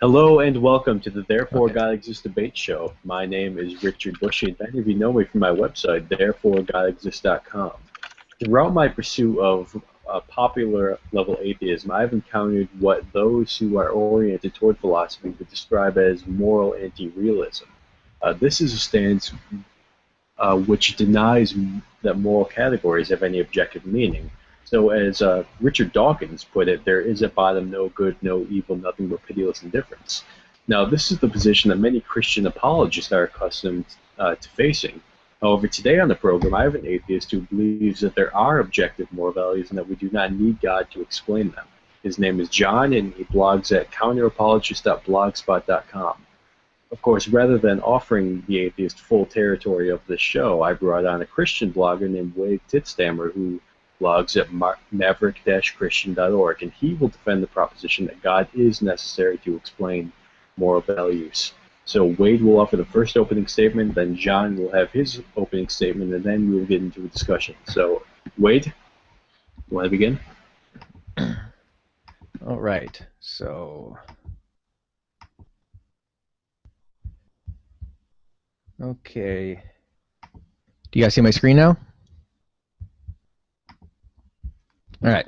Hello and welcome to the Therefore Okay. God Exists debate show. My name is Richard Bushy, and many of you know me from my website, thereforegodexist.com. Throughout my pursuit of popular level atheism, I've encountered what those who are oriented toward philosophy would describe as moral anti-realism. This is a stance which denies that moral categories have any objective meaning. So, as Richard Dawkins put it, there is at bottom no good, no evil, nothing but pitiless indifference. Now, this is the position that many Christian apologists are accustomed to facing. However, today on the program, I have an atheist who believes that there are objective moral values and that we do not need God to explain them. His name is John, and he blogs at counterapologist.blogspot.com. Of course, rather than offering the atheist full territory of this show, I brought on a Christian blogger named Wade Titstammer who blogs at maverick-christian.org, and he will defend the proposition that God is necessary to explain moral values. So Wade will offer the first opening statement, then John will have his opening statement, and then we will get into a discussion. So, Wade, you want to begin? All right. So, okay. Do you guys see my screen now? All right.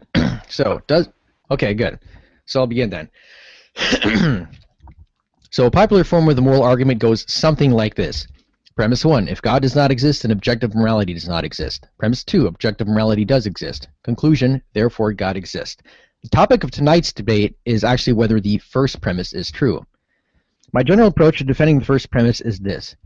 Okay, good. So I'll begin then. So a popular form of the moral argument goes something like this. Premise 1, if God does not exist, then objective morality does not exist. Premise 2, objective morality does exist. Conclusion, therefore God exists. The topic of tonight's debate is actually whether the first premise is true. My general approach to defending the first premise is this.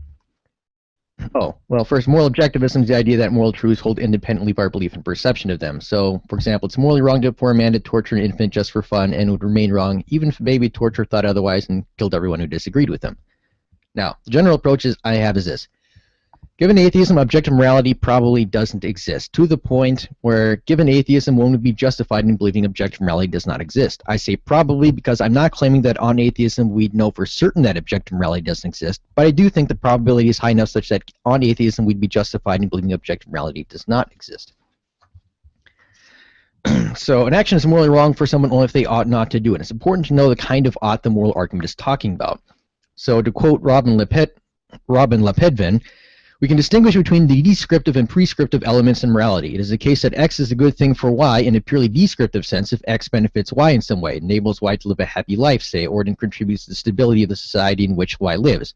First, moral objectivism is the idea that moral truths hold independently of our belief and perception of them. So, for example, it's morally wrong for a man to torture an infant just for fun, and would remain wrong even if a baby tortured thought otherwise and killed everyone who disagreed with him. Now, the general approach I have is this. Given atheism, objective morality probably doesn't exist, to the point where, given atheism, one would be justified in believing objective morality does not exist. I say probably because I'm not claiming that on atheism we'd know for certain that objective morality doesn't exist, but I do think the probability is high enough such that on atheism we'd be justified in believing objective morality does not exist. So, an action is morally wrong for someone only if they ought not to do it. It's important to know the kind of ought the moral argument is talking about. So, to quote Robin Lepedvin, we can distinguish between the descriptive and prescriptive elements in morality. It is the case that X is a good thing for Y in a purely descriptive sense if X benefits Y in some way, enables Y to live a happy life, say, or it contributes to the stability of the society in which Y lives.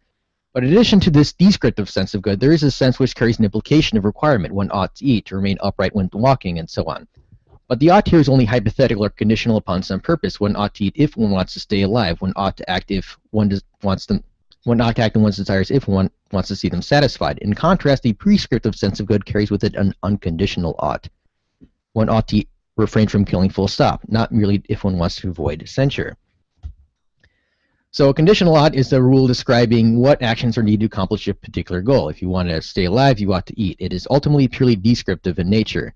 But in addition to this descriptive sense of good, there is a sense which carries an implication of requirement. One ought to eat, to remain upright when walking, and so on. But the ought here is only hypothetical or conditional upon some purpose. One ought to eat if one wants to stay alive. One ought to act if one not to act on one's desires if one wants to see them satisfied. In contrast, the prescriptive sense of good carries with it an unconditional ought. One ought to refrain from killing full stop, not merely if one wants to avoid censure. So a conditional ought is the rule describing what actions are needed to accomplish a particular goal. If you want to stay alive, you ought to eat. It is ultimately purely descriptive in nature.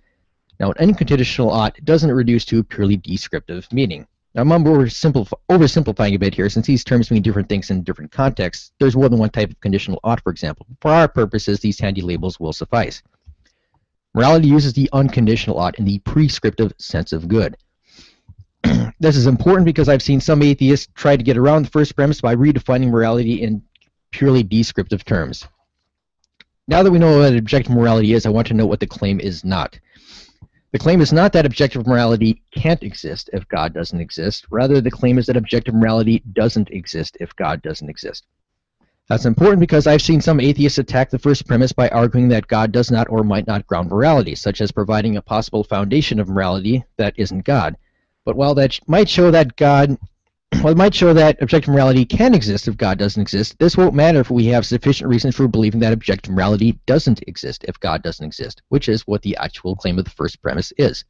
Now, an unconditional ought doesn't reduce to purely descriptive meaning. Now, I'm oversimplifying a bit here, since these terms mean different things in different contexts. There's more than one type of conditional ought, for example. For our purposes, these handy labels will suffice. Morality uses the unconditional ought in the prescriptive sense of good. This is important because I've seen some atheists try to get around the first premise by redefining morality in purely descriptive terms. Now that we know what objective morality is, I want to know what the claim is not. The claim is not that objective morality can't exist if God doesn't exist. Rather, the claim is that objective morality doesn't exist if God doesn't exist. That's important because I've seen some atheists attack the first premise by arguing that God does not or might not ground morality, such as providing a possible foundation of morality that isn't God. But while that might show that objective morality can exist if God doesn't exist, this won't matter if we have sufficient reasons for believing that objective morality doesn't exist if God doesn't exist, which is what the actual claim of the first premise is.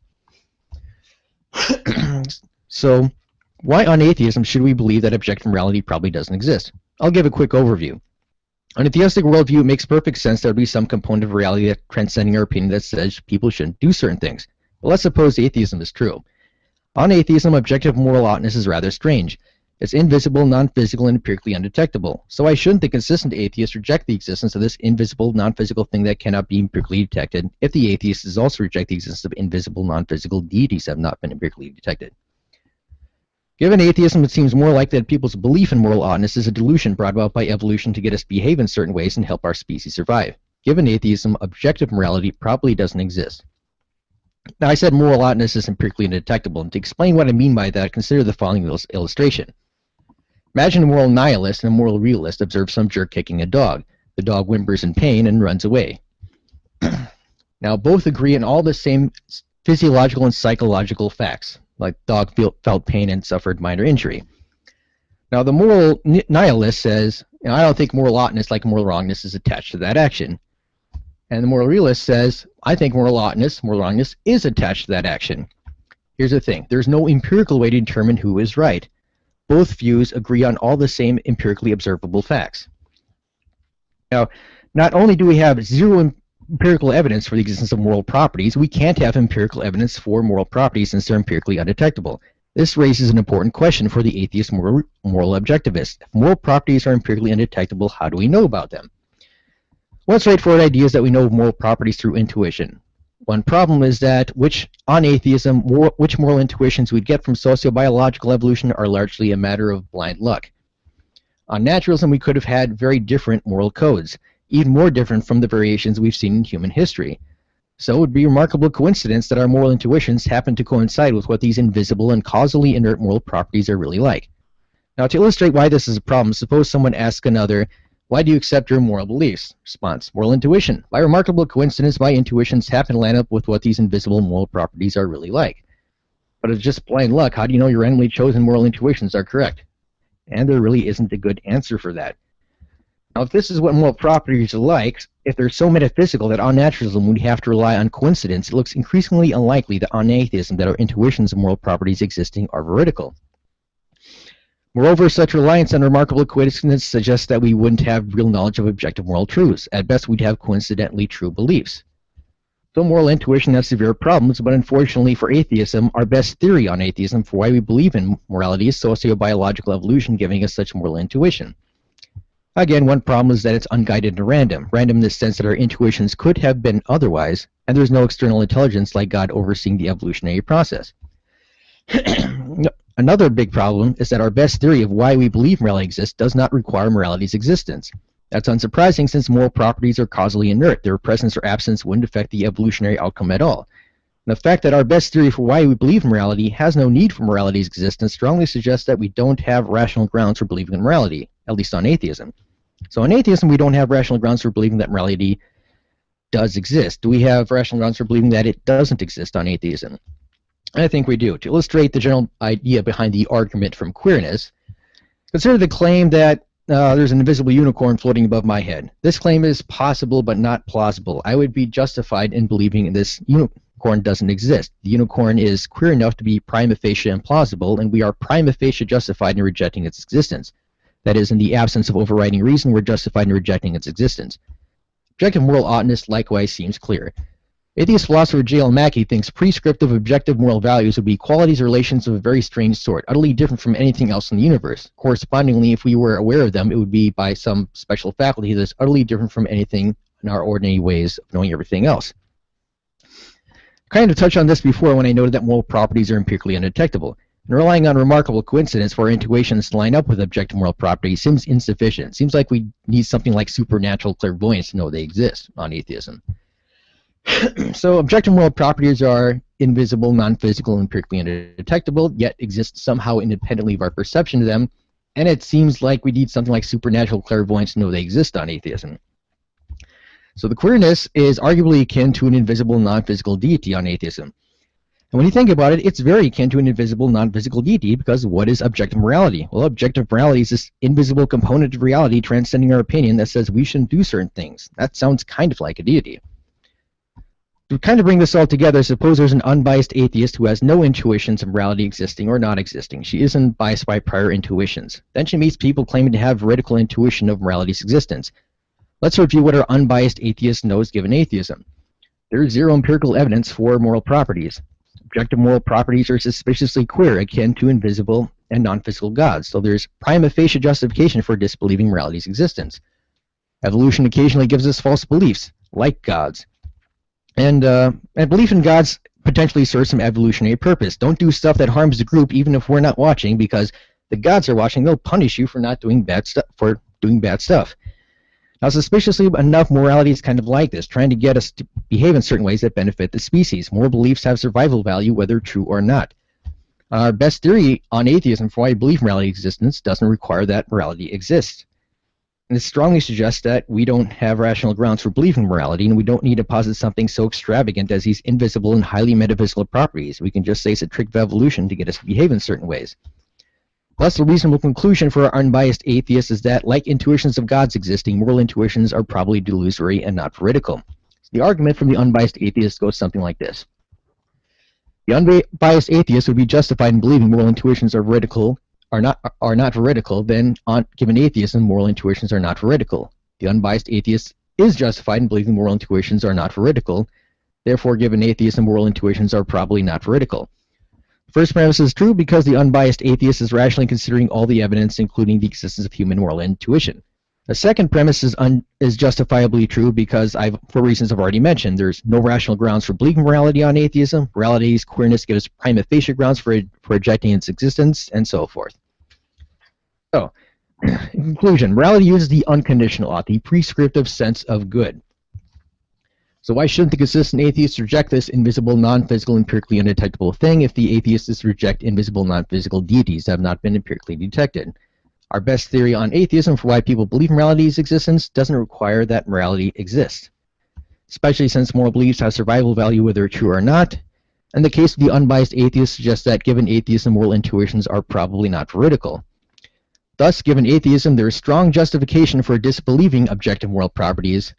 So, why on atheism should we believe that objective morality probably doesn't exist? I'll give a quick overview. On a theistic worldview, it makes perfect sense there would be some component of reality that transcending our opinion that says people shouldn't do certain things. But let's suppose atheism is true. On atheism, objective moral oughtness is rather strange. It's invisible, non-physical, and empirically undetectable. So why shouldn't the consistent atheist reject the existence of this invisible, non-physical thing that cannot be empirically detected, if the atheist is also reject the existence of invisible, non-physical deities that have not been empirically detected? Given atheism, it seems more likely that people's belief in moral oughtness is a delusion brought about by evolution to get us to behave in certain ways and help our species survive. Given atheism, objective morality probably doesn't exist. Now, I said moral oughtness is empirically undetectable, and to explain what I mean by that, consider the following illustration. Imagine a moral nihilist and a moral realist observe some jerk kicking a dog. The dog whimpers in pain and runs away. Now, both agree on all the same physiological and psychological facts, like the dog felt pain and suffered minor injury. Now, the moral nihilist says, I don't think moral oughtness, like moral wrongness, is attached to that action. And the moral realist says, I think moral oughtness, moral wrongness, is attached to that action. Here's the thing. There's no empirical way to determine who is right. Both views agree on all the same empirically observable facts. Now, not only do we have zero empirical evidence for the existence of moral properties, we can't have empirical evidence for moral properties since they're empirically undetectable. This raises an important question for the atheist moral objectivist. If moral properties are empirically undetectable, how do we know about them? One straightforward idea is that we know moral properties through intuition. One problem is that on atheism, which moral intuitions we'd get from sociobiological evolution are largely a matter of blind luck. On naturalism, we could have had very different moral codes, even more different from the variations we've seen in human history. So it would be a remarkable coincidence that our moral intuitions happen to coincide with what these invisible and causally inert moral properties are really like. Now, to illustrate why this is a problem, suppose someone asks another, why do you accept your moral beliefs? Response, moral intuition. By remarkable coincidence, my intuitions happen to line up with what these invisible moral properties are really like. But it's just blind luck. How do you know your randomly chosen moral intuitions are correct? And there really isn't a good answer for that. Now, if this is what moral properties are like, if they're so metaphysical that on naturalism we'd have to rely on coincidence, it looks increasingly unlikely that on atheism that our intuitions of moral properties existing are veridical. Moreover, such reliance on remarkable coincidence suggests that we wouldn't have real knowledge of objective moral truths. At best, we'd have coincidentally true beliefs. So moral intuition has severe problems, but unfortunately for atheism, our best theory on atheism for why we believe in morality is sociobiological evolution giving us such moral intuition. Again, one problem is that it's unguided and random. Random in the sense that our intuitions could have been otherwise, and there's no external intelligence like God overseeing the evolutionary process. Another big problem is that our best theory of why we believe morality exists does not require morality's existence. That's unsurprising since moral properties are causally inert. Their presence or absence wouldn't affect the evolutionary outcome at all. And the fact that our best theory for why we believe in morality has no need for morality's existence strongly suggests that we don't have rational grounds for believing in morality, at least on atheism. So on atheism, we don't have rational grounds for believing that morality does exist. Do we have rational grounds for believing that it doesn't exist on atheism? I think we do. To illustrate the general idea behind the argument from queerness, consider the claim that there's an invisible unicorn floating above my head. This claim is possible but not plausible. I would be justified in believing this unicorn doesn't exist. The unicorn is queer enough to be prima facie implausible, and we are prima facie justified in rejecting its existence. That is, in the absence of overriding reason, we're justified in rejecting its existence. Objective moral oughtness likewise seems clear. Atheist philosopher J.L. Mackie thinks prescriptive objective moral values would be qualities or relations of a very strange sort, utterly different from anything else in the universe. Correspondingly, if we were aware of them, it would be by some special faculty that's utterly different from anything in our ordinary ways of knowing everything else. I kind of touched on this before when I noted that moral properties are empirically undetectable. And relying on remarkable coincidence for our intuitions to line up with objective moral properties seems insufficient. It seems like we need something like supernatural clairvoyance to know they exist on atheism. So objective moral properties are invisible, non-physical, and empirically undetectable, yet exist somehow independently of our perception of them, and it seems like we need something like supernatural clairvoyance to know they exist on atheism. So the queerness is arguably akin to an invisible, non-physical deity on atheism. And when you think about it, it's very akin to an invisible, non-physical deity, because what is objective morality? Well, objective morality is this invisible component of reality transcending our opinion that says we shouldn't do certain things. That sounds kind of like a deity. To kind of bring this all together, suppose there's an unbiased atheist who has no intuitions of morality existing or not existing. She isn't biased by prior intuitions. Then she meets people claiming to have veridical intuition of morality's existence. Let's review what our unbiased atheist knows given atheism. There is zero empirical evidence for moral properties. Objective moral properties are suspiciously queer, akin to invisible and non-physical gods, so there's prima facie justification for disbelieving morality's existence. Evolution occasionally gives us false beliefs, like gods. And belief in gods potentially serve some evolutionary purpose. Don't do stuff that harms the group, even if we're not watching, because the gods are watching. They'll punish you for not doing bad stuff. Now, suspiciously enough, morality is kind of like this, trying to get us to behave in certain ways that benefit the species. Moral beliefs have survival value, whether true or not. Our best theory on atheism for why we believe morality existence doesn't require that morality exists. And it strongly suggests that we don't have rational grounds for believing in morality, and we don't need to posit something so extravagant as these invisible and highly metaphysical properties. We can just say it's a trick of evolution to get us to behave in certain ways. Thus, the reasonable conclusion for our unbiased atheists is that, like intuitions of gods existing, moral intuitions are probably delusory and not veridical. So the argument from the unbiased atheist goes something like this. The unbiased atheist would be justified in believing moral intuitions are not veridical, then given atheism, moral intuitions are not veridical. The unbiased atheist is justified in believing moral intuitions are not veridical, therefore given atheism, moral intuitions are probably not veridical. First premise is true because the unbiased atheist is rationally considering all the evidence, including the existence of human moral intuition. The second premise is justifiably true because, for reasons I've already mentioned, there's no rational grounds for believing morality on atheism. Morality's queerness gives prima facie grounds for rejecting its existence, and so forth. So, in conclusion, morality uses the unconditional ought, the prescriptive sense of good. So why shouldn't the consistent atheists reject this invisible, non-physical, empirically undetectable thing if the atheists reject invisible, non-physical deities that have not been empirically detected? Our best theory on atheism for why people believe morality's existence doesn't require that morality exists, especially since moral beliefs have survival value whether true or not. And the case of the unbiased atheist suggests that given atheism, moral intuitions are probably not veridical. Thus, given atheism, there is strong justification for disbelieving objective moral properties.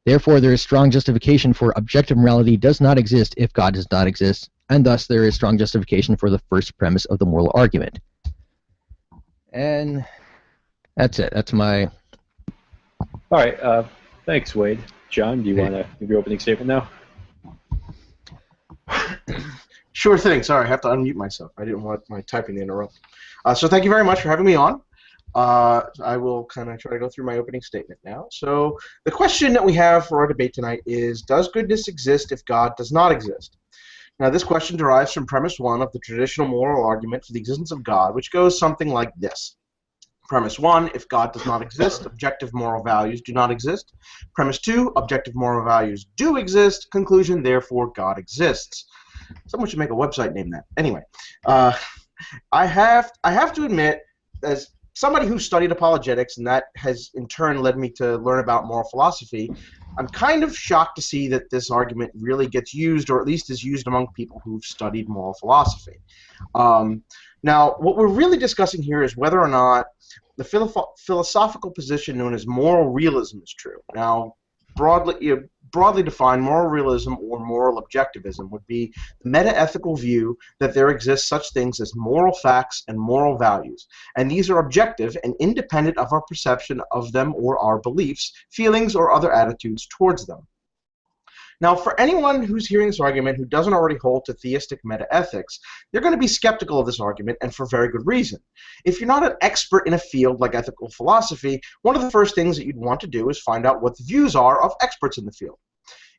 Therefore, there is strong justification for objective morality does not exist if God does not exist, and thus there is strong justification for the first premise of the moral argument. And that's it. That's my... All right. Thanks, Wade. John, do you want to give your opening statement now? Sure thing. Sorry, I have to unmute myself. I didn't want my typing to interrupt. So thank you very much for having me on. I will kind of try to go through my opening statement now. So the question that we have for our debate tonight is, does goodness exist if God does not exist? Now this question derives from premise 1 of the traditional moral argument for the existence of God, which goes something like this. Premise 1, if God does not exist, objective moral values do not exist. Premise 2, objective moral values do exist. Conclusion, therefore God exists. Someone should make a website name that. Anyway, I have to admit, as somebody who studied apologetics, and that has in turn led me to learn about moral philosophy, I'm kind of shocked to see that this argument really gets used, or at least is used among people who've studied moral philosophy. Now, what we're really discussing here is whether or not the philosophical position known as moral realism is true. Now, broadly defined, moral realism or moral objectivism would be the meta-ethical view that there exist such things as moral facts and moral values, and these are objective and independent of our perception of them or our beliefs, feelings, or other attitudes towards them. Now, for anyone who's hearing this argument who doesn't already hold to theistic metaethics, they're going to be skeptical of this argument, and for very good reason. If you're not an expert in a field like ethical philosophy, one of the first things that you'd want to do is find out what the views are of experts in the field.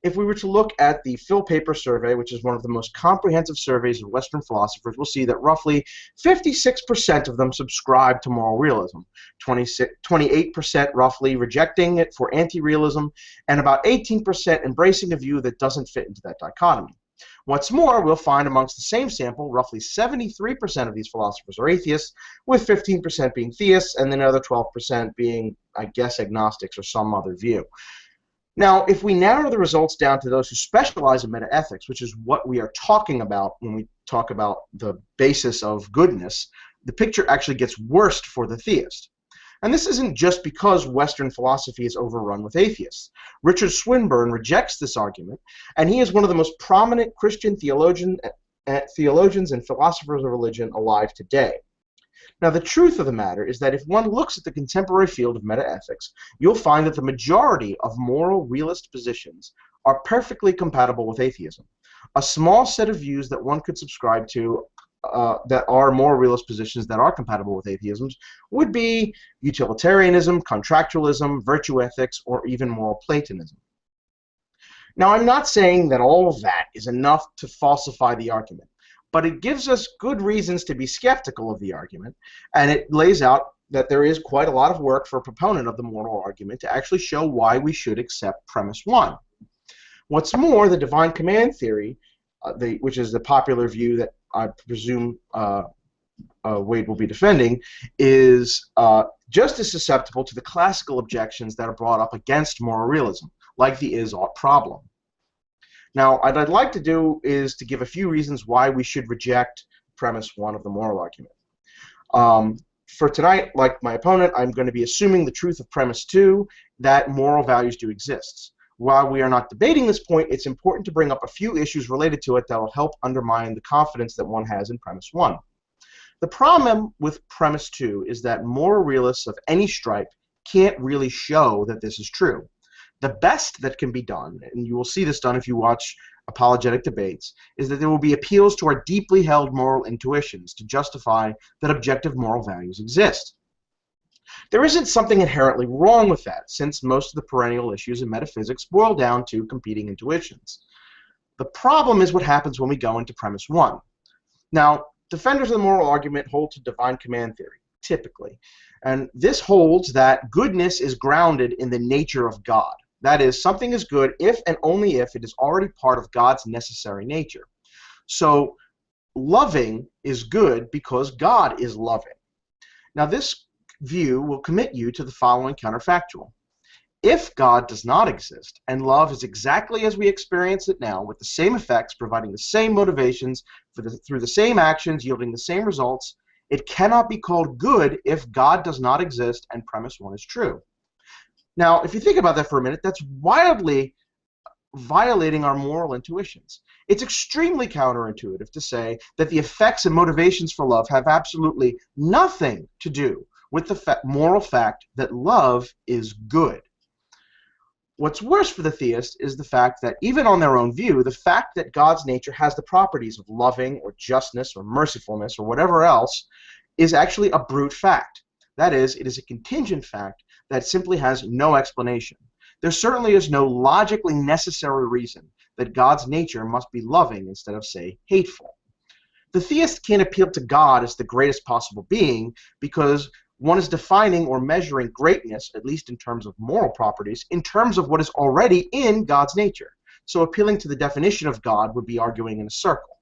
If we were to look at the Phil Paper survey, which is one of the most comprehensive surveys of Western philosophers, we'll see that roughly 56% of them subscribe to moral realism, 28% roughly rejecting it for anti-realism, and about 18% embracing a view that doesn't fit into that dichotomy. What's more, we'll find amongst the same sample, roughly 73% of these philosophers are atheists, with 15% being theists, and then another 12% being, I guess, agnostics or some other view. Now, if we narrow the results down to those who specialize in metaethics, which is what we are talking about when we talk about the basis of goodness, the picture actually gets worse for the theist. And this isn't just because Western philosophy is overrun with atheists. Richard Swinburne rejects this argument, and he is one of the most prominent Christian theologians and philosophers of religion alive today. Now, the truth of the matter is that if one looks at the contemporary field of metaethics, you'll find that the majority of moral realist positions are perfectly compatible with atheism. A small set of views that one could subscribe to that are moral realist positions that are compatible with atheisms would be utilitarianism, contractualism, virtue ethics, or even moral Platonism. Now, I'm not saying that all of that is enough to falsify the argument, but it gives us good reasons to be skeptical of the argument, and it lays out that there is quite a lot of work for a proponent of the moral argument to actually show why we should accept premise 1. What's more, the divine command theory, which is the popular view that I presume Wade will be defending, is just as susceptible to the classical objections that are brought up against moral realism, like the is-ought problem. Now, what I'd like to do is to give a few reasons why we should reject premise 1 of the moral argument. For tonight, like my opponent, I'm going to be assuming the truth of premise 2, that moral values do exist. While we are not debating this point, it's important to bring up a few issues related to it that will help undermine the confidence that one has in premise 1. The problem with premise 2 is that moral realists of any stripe can't really show that this is true. The best that can be done, and you will see this done if you watch apologetic debates, is that there will be appeals to our deeply held moral intuitions to justify that objective moral values exist. There isn't something inherently wrong with that, since most of the perennial issues in metaphysics boil down to competing intuitions. The problem is what happens when we go into premise 1. Now, defenders of the moral argument hold to divine command theory, typically, and this holds that goodness is grounded in the nature of God. That is, something is good if and only if it is already part of God's necessary nature. So, loving is good because God is loving. Now, this view will commit you to the following counterfactual. If God does not exist, and love is exactly as we experience it now, with the same effects, providing the same motivations, through the same actions, yielding the same results, it cannot be called good if God does not exist and premise 1 is true. Now, if you think about that for a minute, that's wildly violating our moral intuitions. It's extremely counterintuitive to say that the effects and motivations for love have absolutely nothing to do with the moral fact that love is good. What's worse for the theist is the fact that, even on their own view, the fact that God's nature has the properties of loving or justness or mercifulness or whatever else is actually a brute fact. That is, it is a contingent fact that simply has no explanation. There certainly is no logically necessary reason that God's nature must be loving instead of, say, hateful. The theist can't appeal to God as the greatest possible being because one is defining or measuring greatness, at least in terms of moral properties, in terms of what is already in God's nature. So appealing to the definition of God would be arguing in a circle.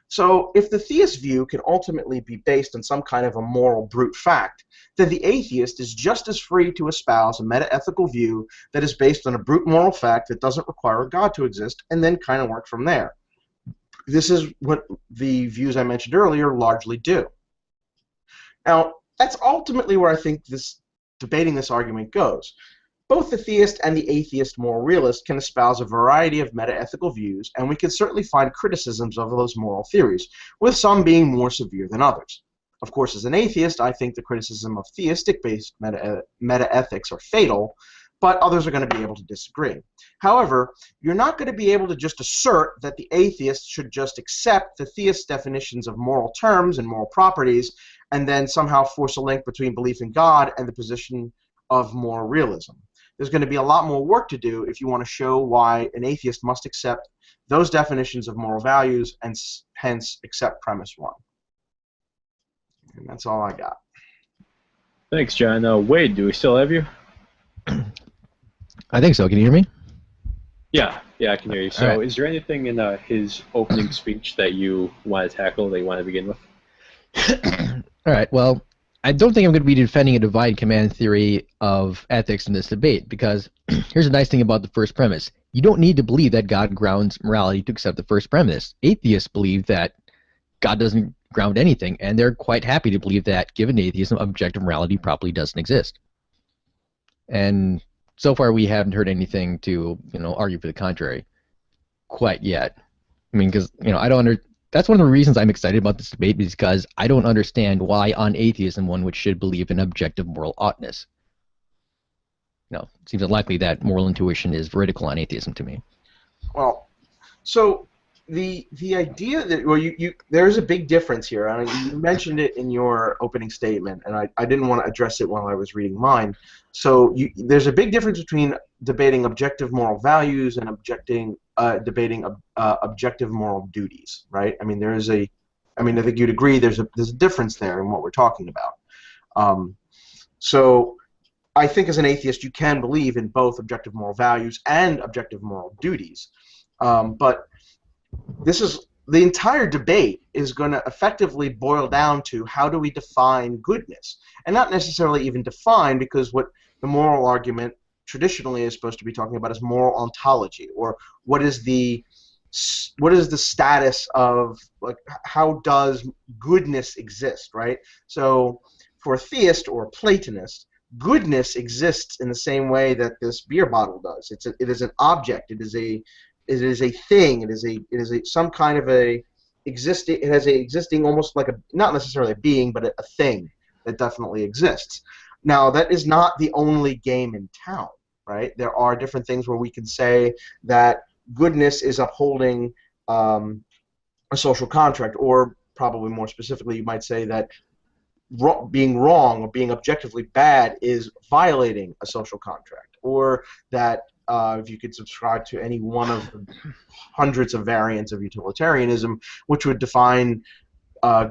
So if the theist view can ultimately be based on some kind of a moral brute fact, then the atheist is just as free to espouse a meta-ethical view that is based on a brute moral fact that doesn't require God to exist, and then kind of work from there. This is what the views I mentioned earlier largely do. Now, that's ultimately where I think debating this argument goes. Both the theist and the atheist moral realist can espouse a variety of meta-ethical views, and we can certainly find criticisms of those moral theories, with some being more severe than others. Of course, as an atheist, I think the criticism of theistic-based meta-ethics are fatal, but others are going to be able to disagree. However, you're not going to be able to just assert that the atheist should just accept the theist's definitions of moral terms and moral properties, and then somehow force a link between belief in God and the position of moral realism. There's going to be a lot more work to do if you want to show why an atheist must accept those definitions of moral values and hence accept premise 1. And that's all I got. Thanks, John. Wade, do we still have you? I think so. Can you hear me? Yeah, I can hear you. So, right. Is there anything in his opening speech that you want to tackle, that you want to begin with? All right. Well, I don't think I'm going to be defending a divine command theory of ethics in this debate, because here's the nice thing about the first premise. You don't need to believe that God grounds morality to accept the first premise. Atheists believe that God doesn't ground anything, and they're quite happy to believe that, given atheism, objective morality probably doesn't exist. And so far, we haven't heard anything to, argue for the contrary quite yet. I mean, because, I don't that's one of the reasons I'm excited about this debate, because I don't understand why on atheism one should believe in objective moral oughtness. It seems unlikely that moral intuition is vertical on atheism to me. Well, so the idea that there is a big difference here, and you mentioned it in your opening statement, and I didn't want to address it while I was reading mine. So there's a big difference between debating objective moral values and debating objective moral duties, right? I mean, I think you'd agree there's a difference there in what we're talking about. So I think as an atheist, you can believe in both objective moral values and objective moral duties, but the entire debate is going to effectively boil down to how do we define goodness, and not necessarily even define, because what the moral argument traditionally is supposed to be talking about is moral ontology, or what is the status of, like, how does goodness exist, right? So for a theist or a Platonist, goodness exists in the same way that this beer bottle does. It is an object. It is a thing. It is a some kind of a existing. It has a existing, almost like a, not necessarily a being, but a thing that definitely exists. Now, that is not the only game in town, right? There are different things where we can say that goodness is upholding a social contract, or probably more specifically, you might say that being wrong or being objectively bad is violating a social contract, or that if you could subscribe to any one of the hundreds of variants of utilitarianism, which would define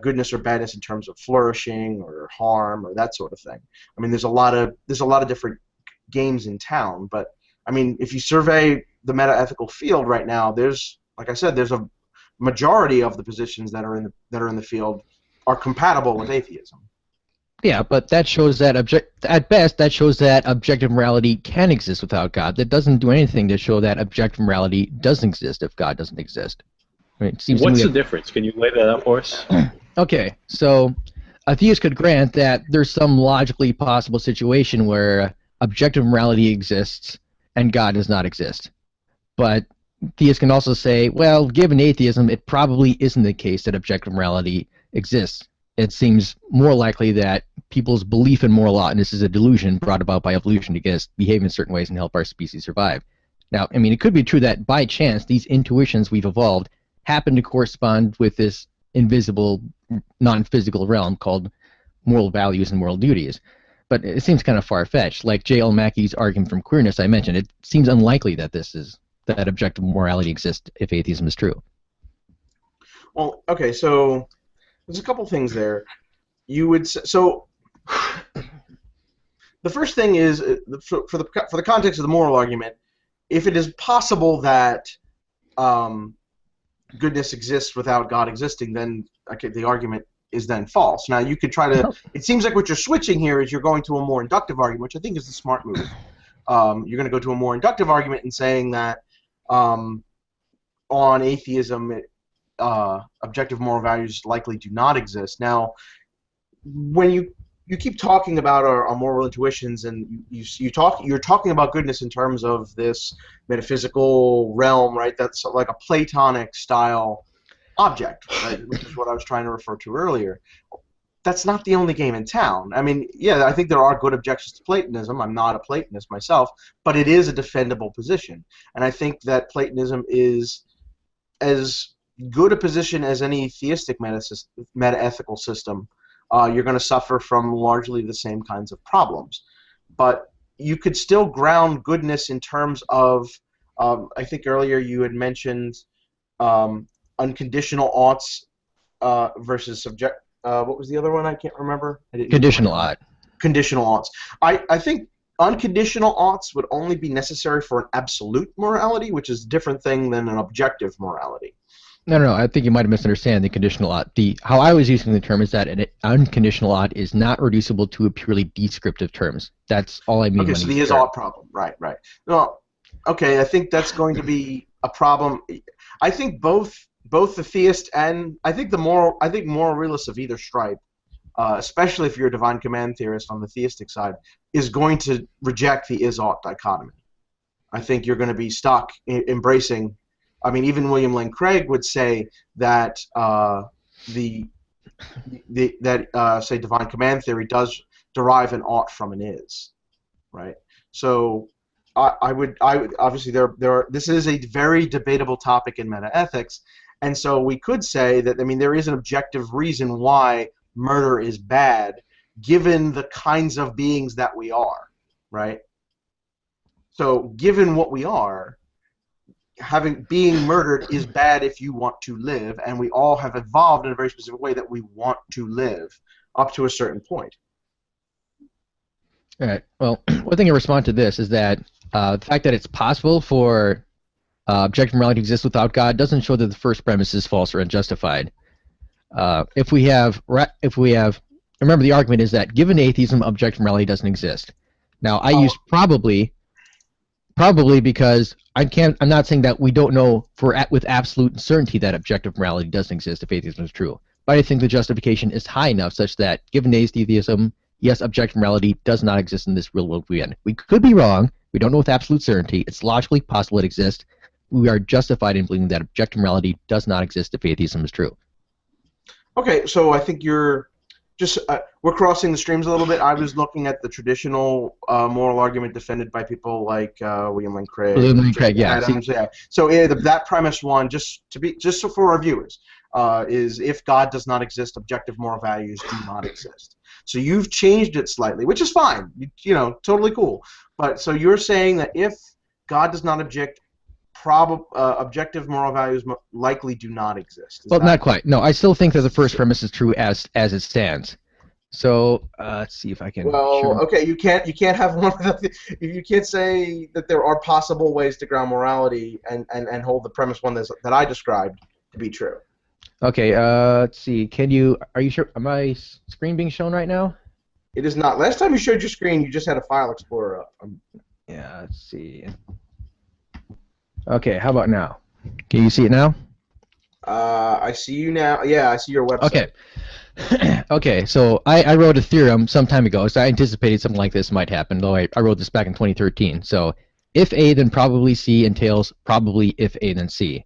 goodness or badness in terms of flourishing or harm or that sort of thing. I mean, there's a lot of different games in town, but I mean, if you survey the meta-ethical field right now, like I said, there's a majority of the positions that are in the field are compatible with atheism. Yeah, but that shows that at best that shows that objective morality can exist without God. That doesn't do anything to show that objective morality doesn't exist if God doesn't exist. I mean, it seems What's the difference? Can you lay that out for us? Okay, so a theist could grant that there's some logically possible situation where objective morality exists and God does not exist. But theists can also say, well, given atheism, it probably isn't the case that objective morality exists. It seems more likely that people's belief in moral lawness is a delusion brought about by evolution to get us to behave in certain ways and help our species survive. Now, I mean, it could be true that by chance these intuitions we've evolved happen to correspond with this invisible, non-physical realm called moral values and moral duties. But it seems kind of far-fetched. Like J.L. Mackey's argument from queerness I mentioned, it seems unlikely that that objective morality exists if atheism is true. Well, okay, so there's a couple things there. So the first thing is, for the context of the moral argument, if it is possible that goodness exists without God existing, then the argument is then false. Now, you could try to. It seems like what you're switching here is you're going to a more inductive argument, which I think is the smart move. You're going to go to a more inductive argument and saying that on atheism, objective moral values likely do not exist. Now, when you keep talking about our moral intuitions, and you're talking about goodness in terms of this metaphysical realm, right? That's like a Platonic style object, right? Which is what I was trying to refer to earlier. That's not the only game in town. I mean, yeah, I think there are good objections to Platonism. I'm not a Platonist myself, but it is a defendable position, and I think that Platonism is as good a position as any theistic meta-ethical system. You're going to suffer from largely the same kinds of problems. But you could still ground goodness in terms of, I think earlier you had mentioned unconditional oughts versus subject. What was the other one? I can't remember. Conditional ought. Conditional oughts. I think unconditional oughts would only be necessary for an absolute morality, which is a different thing than an objective morality. No. I think you might have misunderstood the conditional ought. How I was using the term is that an unconditional ought is not reducible to a purely descriptive terms. That's all I mean. Okay, so the is ought problem. Right. Well, okay, I think that's going to be a problem. I think both the theist and I think moral realists of either stripe, especially if you're a divine command theorist on the theistic side, is going to reject the is ought dichotomy. I think you're going to be stuck embracing. I mean, even William Lane Craig would say that say divine command theory does derive an ought from an is, right? So I would obviously this is a very debatable topic in metaethics, And so we could say that, I mean, there is an objective reason why murder is bad, given the kinds of beings that we are, right? So given what we are, being murdered is bad if you want to live, and we all have evolved in a very specific way that we want to live up to a certain point. All right. Well, one thing in response to this is that the fact that it's possible for objective morality to exist without God doesn't show that the first premise is false or unjustified. If we have, remember the argument is that given atheism, objective morality doesn't exist. Now, I use probably because I'm not saying that we don't know with absolute certainty that objective morality doesn't exist if atheism is true. But I think the justification is high enough such that given atheism, yes, objective morality does not exist in this real world we in. We could be wrong. We don't know with absolute certainty. It's logically possible it exists. We are justified in believing that objective morality does not exist if atheism is true. Okay, so I think you're just we're crossing the streams a little bit. I was looking at the traditional moral argument defended by people like William Lane Craig. Adams, yeah. So that premise one, just so for our viewers, is if God does not exist, objective moral values do not exist. So you've changed it slightly, which is fine. You know, totally cool. But so you're saying that if God does not objective moral values likely do not exist. Well, not quite. No, I still think that the first premise is true as it stands. So let's see if I can. Well, okay, you can't have one. You can't say that there are possible ways to ground morality and hold the premise one that I described to be true. Okay, let's see. Are you sure? Am my screen being shown right now? It is not. Last time you showed your screen, you just had a file explorer up. Yeah, let's see. Okay, how about now? Can you see it now? I see you now. Yeah, I see your website. Okay. Okay, so I wrote a theorem some time ago, so I anticipated something like this might happen, though I wrote this back in 2013. So if A, then probably C entails probably if A, then C.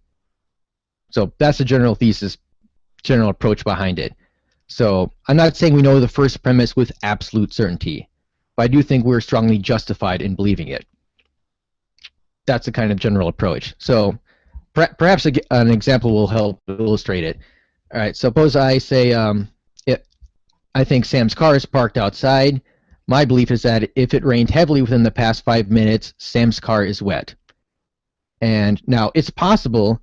So that's the general thesis, general approach behind it. So I'm not saying we know the first premise with absolute certainty, but I do think we're strongly justified in believing it. That's the kind of general approach. So perhaps an example will help illustrate it. All right, suppose I say I think Sam's car is parked outside. My belief is that if it rained heavily within the past 5 minutes, Sam's car is wet. And now it's possible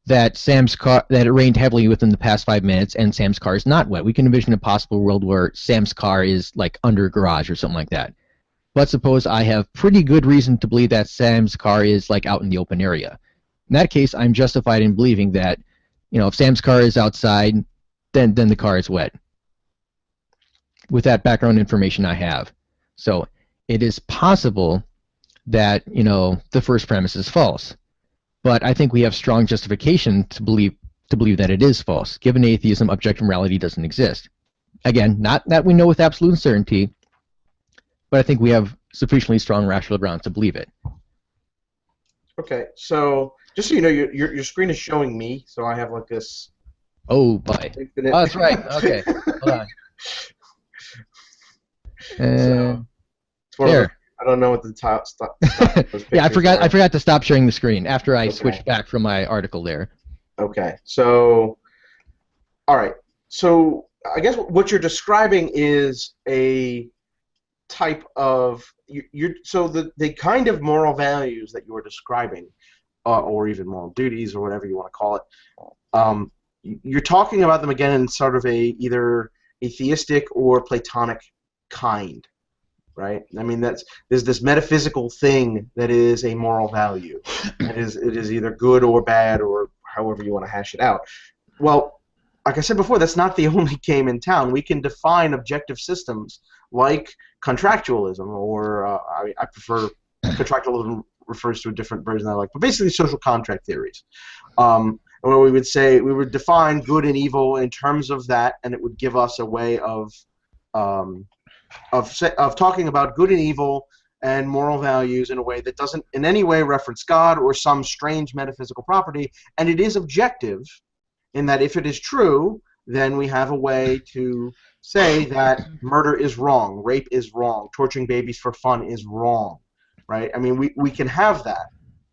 that it rained heavily within the past 5 minutes and Sam's car is not wet. We can envision a possible world where Sam's car is like under a garage or something like that. But suppose I have pretty good reason to believe that Sam's car is like out in the open area. In that case, I'm justified in believing that, you know, if Sam's car is outside, then the car is wet. With that background information I have. So it is possible that, you know, the first premise is false. But I think we have strong justification to believe that it is false. Given atheism, objective morality doesn't exist. Again, not that we know with absolute certainty, but I think we have sufficiently strong rational grounds to believe it. Okay, so just so you know, your screen is showing me, so I have like this. Oh boy! Infinite... Oh, that's right. Okay, hold on. So, there. I don't know what the top. Yeah, I forgot to stop sharing the screen after I switched back from my article there. Okay, so all right, so I guess what you're describing is a type of so the kind of moral values that you're describing, or even moral duties or whatever you want to call it. You're talking about them again in sort of either a theistic or Platonic kind, right? I mean, there's this metaphysical thing that is a moral value. It is either good or bad or however you want to hash it out. Well, like I said before, that's not the only game in town. We can define objective systems like contractualism, or I prefer contractualism refers to a different version I like, but basically social contract theories. Where we would define good and evil in terms of that, and it would give us a way of talking about good and evil and moral values in a way that doesn't in any way reference God or some strange metaphysical property, and it is objective in that if it is true, then we have a way to say that murder is wrong, rape is wrong, torturing babies for fun is wrong, right? I mean, we can have that,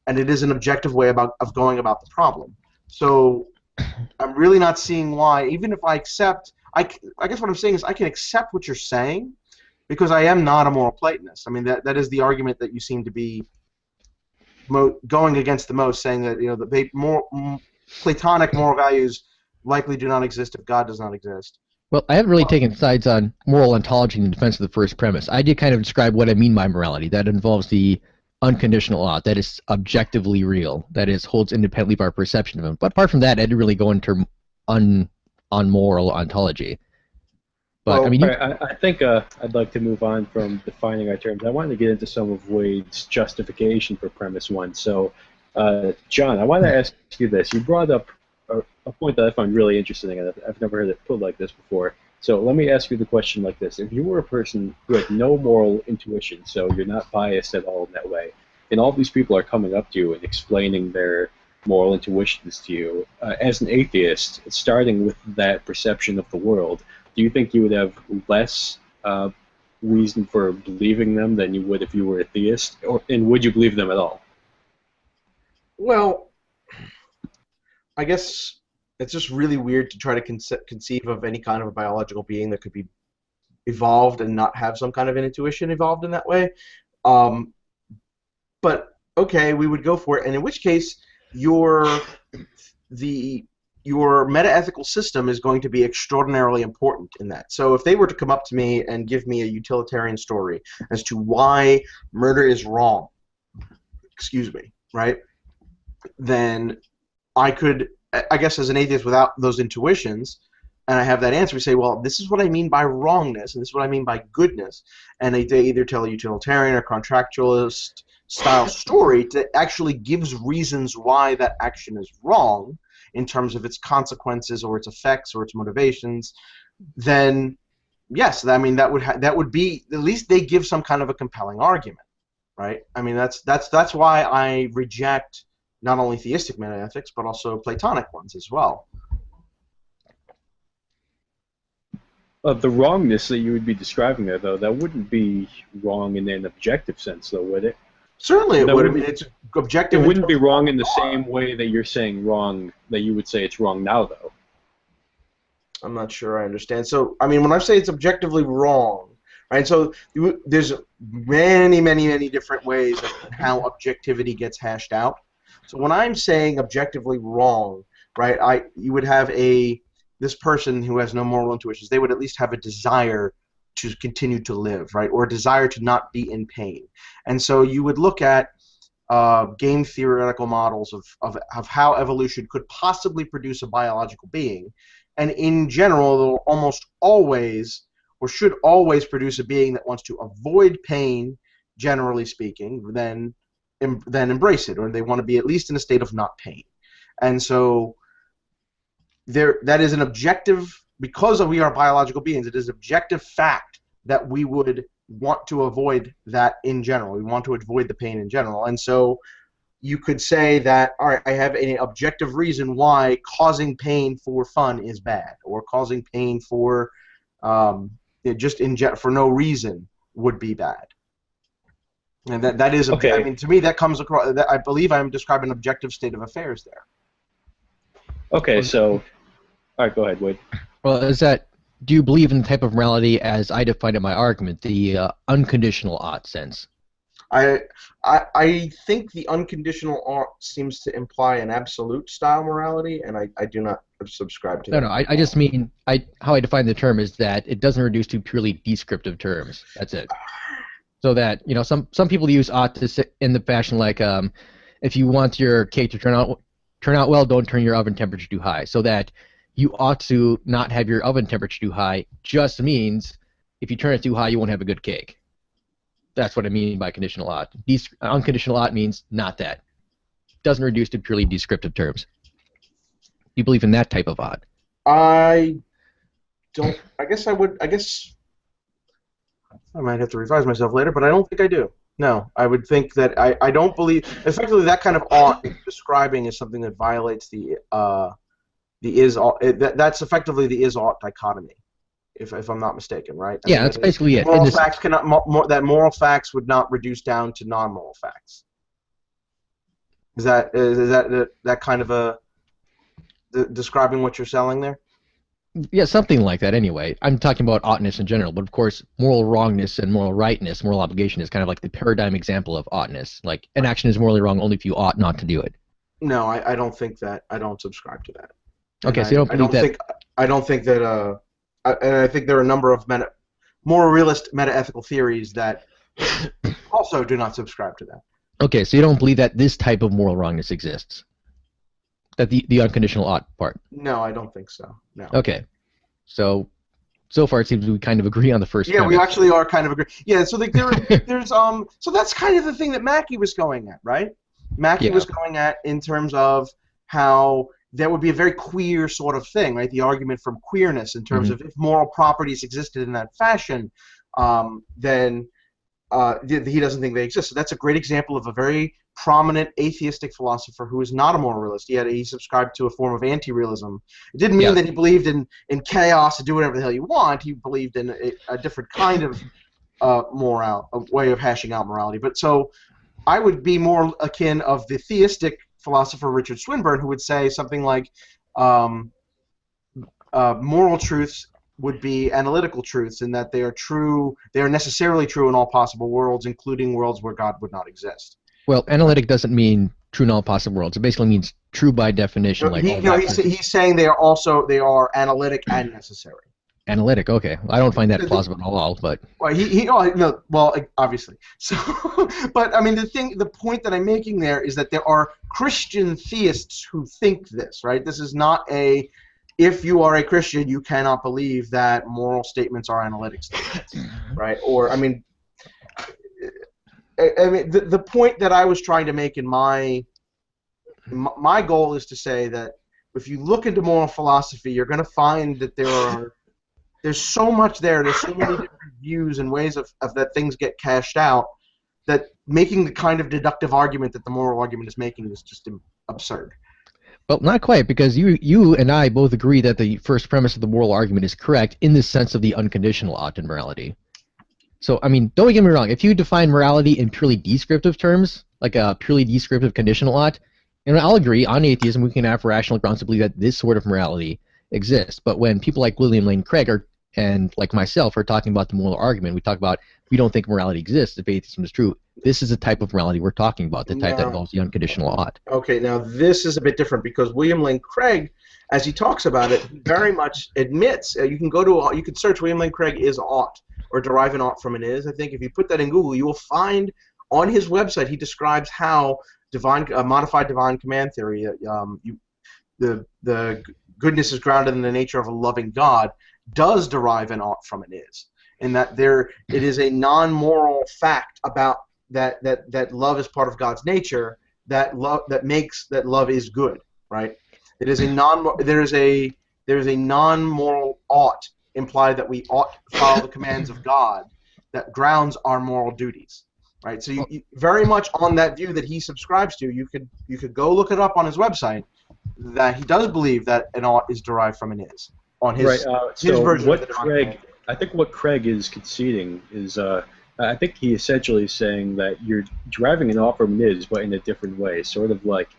and it is an objective way of going about the problem. So I'm really not seeing why, even if I accept, I guess what I'm saying is I can accept what you're saying because I am not a moral Platonist. I mean, that is the argument that you seem to be going against the most, saying that Platonic moral values likely do not exist if God does not exist. Well, I haven't really taken sides on moral ontology in defense of the first premise. I did kind of describe what I mean by morality. That involves the unconditional law, that is objectively real, that is holds independently of our perception of it. But apart from that, I didn't really go into on moral ontology. But Well, I mean, All right, I think I'd like to move on from defining our terms. I wanted to get into some of Wade's justification for premise one. So, John, I want to ask you this. You brought up a point that I find really interesting, and I've never heard it put like this before. So let me ask you the question like this. If you were a person who had no moral intuition, so you're not biased at all in that way, and all these people are coming up to you and explaining their moral intuitions to you, as an atheist, starting with that perception of the world, do you think you would have less reason for believing them than you would if you were a theist? And would you believe them at all? well, I guess it's just really weird to try to conceive of any kind of a biological being that could be evolved and not have some kind of an intuition evolved in that way. Um, but okay, we would go for it, and in which case your metaethical system is going to be extraordinarily important in that. So if they were to come up to me and give me a utilitarian story as to why murder is wrong, excuse me, right? Then I could, I guess as an atheist without those intuitions, and I have that answer, we say, well, this is what I mean by wrongness, and this is what I mean by goodness, and they either tell a utilitarian or contractualist style story that actually gives reasons why that action is wrong in terms of its consequences or its effects or its motivations, then yes, I mean that would be, at least they give some kind of a compelling argument, right? I mean that's why I reject not only theistic metaethics but also Platonic ones as well. The wrongness that you would be describing there, though, that wouldn't be wrong in an objective sense, though, would it? Certainly it That would. I wouldn't, mean, it's objective. it wouldn't be wrong in the same way that you're saying wrong, that you would say it's wrong now, though. I'm not sure I understand. So, I mean, when I say it's objectively wrong, right? So there's many, many, many different ways of how objectivity gets hashed out. So when I'm saying objectively wrong, right, you would have this person who has no moral intuitions. They would at least have a desire to continue to live, right, or a desire to not be in pain. And so you would look at game theoretical models of how evolution could possibly produce a biological being. And in general, they'll almost always, or should always, produce a being that wants to avoid pain, generally speaking, then embrace it, or they want to be at least in a state of not pain. And so that is an objective, because we are biological beings, it is objective fact that we would want to avoid that in general. We want to avoid the pain in general. And so you could say that, all right, I have an objective reason why causing pain for fun is bad, or causing pain for for no reason would be bad. And that is, Okay. I mean, to me, that comes across, I believe I'm describing an objective state of affairs there. Okay, so, all right, go ahead, Wade. well, do you believe in the type of morality as I defined in my argument, the unconditional ought sense? I think the unconditional ought seems to imply an absolute style morality, and I do not subscribe to that. No, I just mean how I define the term is that it doesn't reduce to purely descriptive terms. That's it. So that, you know, some people use ought to sit in the fashion like if you want your cake to turn out well, don't turn your oven temperature too high. So that you ought to not have your oven temperature too high just means if you turn it too high, you won't have a good cake. That's what I mean by conditional ought. Unconditional ought means not that. Doesn't reduce to purely descriptive terms. You believe in that type of ought? I don't. I guess I would. I guess I might have to revise myself later, but I don't think I do. No, I would think that I don't believe. Effectively, that kind of ought you're describing is something that violates the is ought. That's effectively the is ought dichotomy, if I'm not mistaken, right? I mean, that's basically it. Moral facts cannot that moral facts would not reduce down to non-moral facts. Is that kind of a describing what you're selling there? Yeah, something like that anyway. I'm talking about oughtness in general, but of course, moral wrongness and moral rightness, moral obligation is kind of like the paradigm example of oughtness. Like, an action is morally wrong only if you ought not to do it. No, I don't think that. I don't subscribe to that. Okay, And so you don't believe that... I don't think that. And I think there are a number of more realist meta-ethical theories that also do not subscribe to that. Okay, so you don't believe that this type of moral wrongness exists? That the unconditional ought part? No, I don't think so. No. Okay. So far it seems we kind of agree on the first Yeah, premise. we actually are kind of agree. Yeah, so like there's so that's kind of the thing that Mackey was going at, right? Mackey was going at in terms of how that would be a very queer sort of thing, right? The argument from queerness in terms of if moral properties existed in that fashion, then he doesn't think they exist. So that's a great example of a very prominent atheistic philosopher who is not a moral realist. He subscribed to a form of anti-realism. It didn't mean that he believed in chaos to do whatever the hell you want. He believed in a different kind of a way of hashing out morality. But so I would be more akin of the theistic philosopher Richard Swinburne, who would say something like moral truths would be analytical truths in that they are true. They are necessarily true in all possible worlds, including worlds where God would not exist. Well, analytic doesn't mean true in all possible worlds. It basically means true by definition. He's saying they are analytic and necessary. Analytic, okay. I don't find that plausible at all, but... Well, obviously. So, but I mean, the point that I'm making there is that there are Christian theists who think this, right? This is not if you are a Christian, you cannot believe that moral statements are analytic statements, right? Or, I mean, the point that I was trying to make in my goal is to say that if you look into moral philosophy, you're going to find that there's so much there. There's so many different views and ways of that things get cashed out that making the kind of deductive argument that the moral argument is making is just absurd. Well, not quite, because you and I both agree that the first premise of the moral argument is correct in the sense of the unconditional ought in morality. So, I mean, don't get me wrong. If you define morality in purely descriptive terms, like a purely descriptive conditional ought, and I'll agree, on atheism we can have rational grounds to believe that this sort of morality exists. But when people like William Lane Craig and like myself are talking about the moral argument, we talk about we don't think morality exists if atheism is true. This is the type of morality we're talking about, the type that involves the unconditional ought. Okay, now this is a bit different because William Lane Craig, as he talks about it, very much admits you can search William Lane Craig is ought or derive an ought from an is. I think if you put that in Google, you will find on his website he describes how modified divine command theory, the goodness is grounded in the nature of a loving God, does derive an ought from an is, and that it is a non-moral fact about that love is part of God's nature, that makes that love is good, right? It is there is a non-moral ought implied that we ought to follow the commands of God that grounds our moral duties, right? So you very much on that view that he subscribes to, you could go look it up on his website that he does believe that an ought is derived from an is on his his version of the divine. I think what Craig is conceding is I think he essentially is saying that you're deriving an ought from an is, but in a different way. Sort of like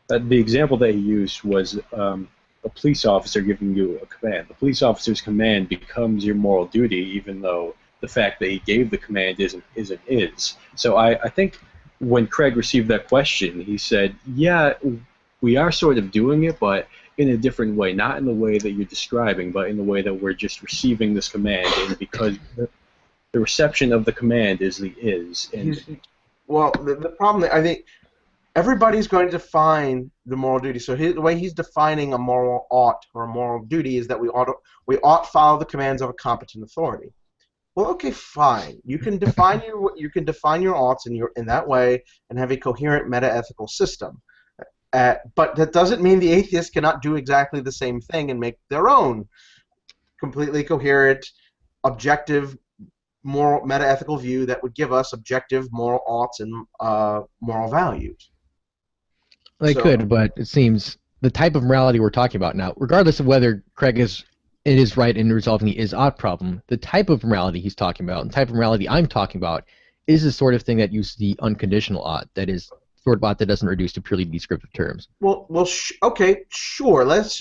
the example that he used was a police officer giving you a command. The police officer's command becomes your moral duty, even though the fact that he gave the command isn't is. So I think when Craig received that question, he said, yeah, we are sort of doing it, but in a different way, not in the way that you're describing, but in the way that we're just receiving this command, and because the reception of the command is the is. And well, the problem, I think, everybody's going to define the moral duty. So the way he's defining a moral ought or a moral duty is that we ought follow the commands of a competent authority. Well, okay, fine. You can define your oughts in that way and have a coherent meta-ethical system. But that doesn't mean the atheist cannot do exactly the same thing and make their own completely coherent, objective, moral meta-ethical view that would give us objective moral oughts and moral values. They could, but it seems the type of morality we're talking about now, regardless of whether Craig is right in resolving the is-ought problem, the type of morality he's talking about, and the type of morality I'm talking about, is the sort of thing that uses the unconditional ought, that is, sort of bot that doesn't reduce to purely descriptive terms. Okay, sure. Let's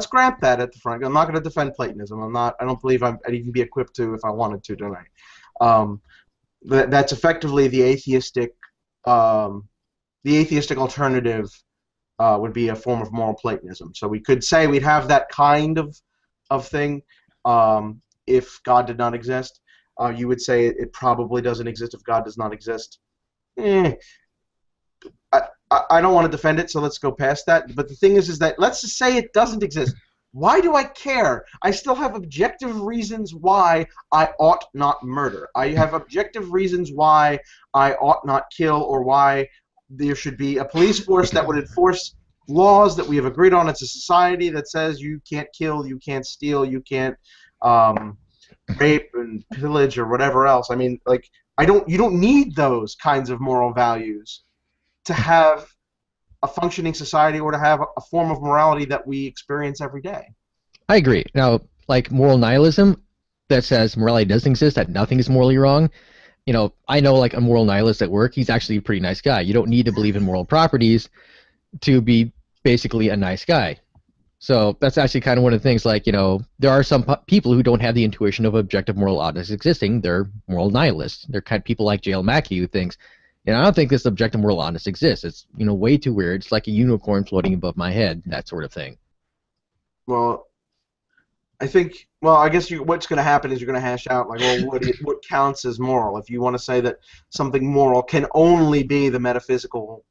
grant that at the front. I'm not going to defend Platonism. I don't believe I'd even be equipped to if I wanted to tonight. That's effectively the atheistic alternative would be a form of moral Platonism. So we could say we'd have that kind of thing if God did not exist. You would say it probably doesn't exist if God does not exist. I don't want to defend it, so let's go past that. But the thing is that let's just say it doesn't exist. Why do I care? I still have objective reasons why I ought not murder. I have objective reasons why I ought not kill, or why there should be a police force that would enforce laws that we have agreed on as a society that says you can't kill, you can't steal, you can't rape and pillage or whatever else. I mean, like, you don't need those kinds of moral values to have a functioning society or to have a form of morality that we experience every day. I agree. Now, like moral nihilism that says morality doesn't exist, that nothing is morally wrong. You know, I know like a moral nihilist at work, he's actually a pretty nice guy. You don't need to believe in moral properties to be basically a nice guy. So that's actually kind of one of the things, like, you know, there are some people who don't have the intuition of objective moral oddness existing. They're moral nihilists. They're kind of people like J.L. Mackie who thinks, you know, I don't think this objective moral oddness exists. It's, you know, way too weird. It's like a unicorn floating above my head, that sort of thing. Well, I think, I guess what's going to happen is you're going to hash out, like, well, what counts as moral? If you want to say that something moral can only be the metaphysical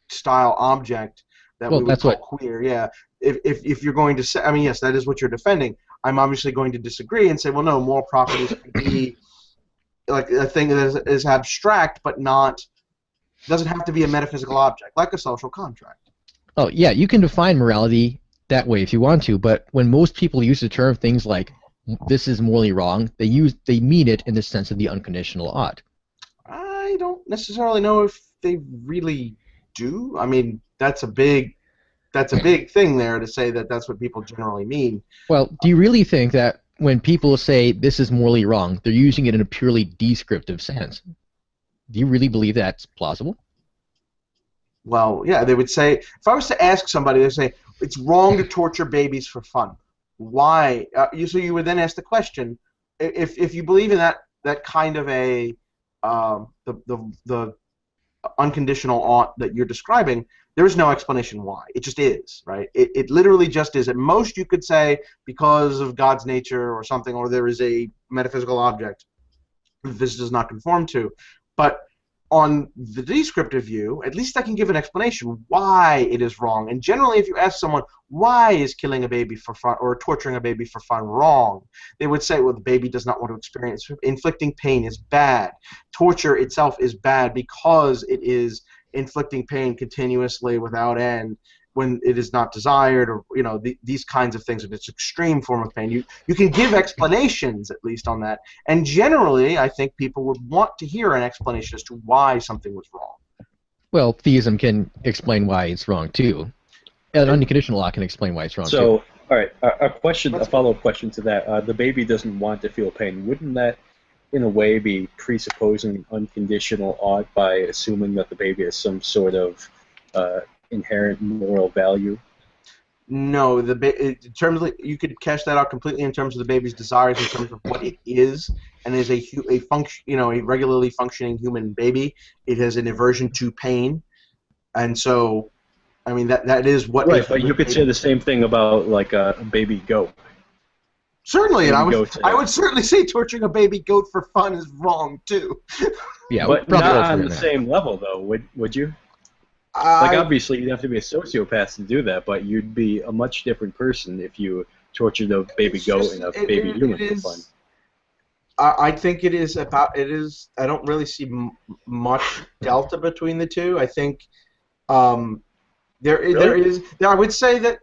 style object that we would call queer, yeah. If you're going to say, I mean, yes, that is what you're defending. I'm obviously going to disagree and say, well, no, moral properties can be like a thing that is abstract, but doesn't have to be a metaphysical object, like a social contract. Oh, yeah, you can define morality that way if you want to, but when most people use the term things like this is morally wrong, they mean it in the sense of the unconditional ought. I don't necessarily know if they really do. I mean, that's a big thing there to say that that's what people generally mean. Well, do you really think that when people say this is morally wrong, they're using it in a purely descriptive sense? Do you really believe that's plausible? Well, yeah, they would say, if I was to ask somebody, they'd say, it's wrong to torture babies for fun. Why? So you would then ask the question, if you believe in that kind of a the unconditional ought that you're describing, there is no explanation why. It just is, right? It literally just is. At most, you could say because of God's nature or something, or there is a metaphysical object this does not conform to. But on the descriptive view, at least I can give an explanation why it is wrong. And generally, if you ask someone, why is killing a baby for fun or torturing a baby for fun wrong, they would say, well, the baby does not want to experience. Inflicting pain is bad. Torture itself is bad because it is inflicting pain continuously without end when it is not desired, or these kinds of things. It's extreme form of pain. You can give explanations at least on that, and generally I think people would want to hear an explanation as to why something was wrong. Well, theism can explain why it's wrong too. An unconditional law can explain why it's wrong too. All right, a follow-up question to that. The baby doesn't want to feel pain. Wouldn't that, in a way, be presupposing unconditional ought by assuming that the baby has some sort of inherent moral value? No, in terms of, you could cash that out completely in terms of the baby's desires, in terms of what it is, and is a regularly functioning human baby. It has an aversion to pain, and so, I mean, that is what. Right, but you could say the same thing about like a baby goat. Certainly, and I would certainly say torturing a baby goat for fun is wrong too. Yeah, but not on the same level, though. Would you? Like, obviously, you'd have to be a sociopath to do that, but you'd be a much different person if you tortured a baby goat and a baby human for fun. I think it is. I don't really see much delta between the two. I think there is. I would say that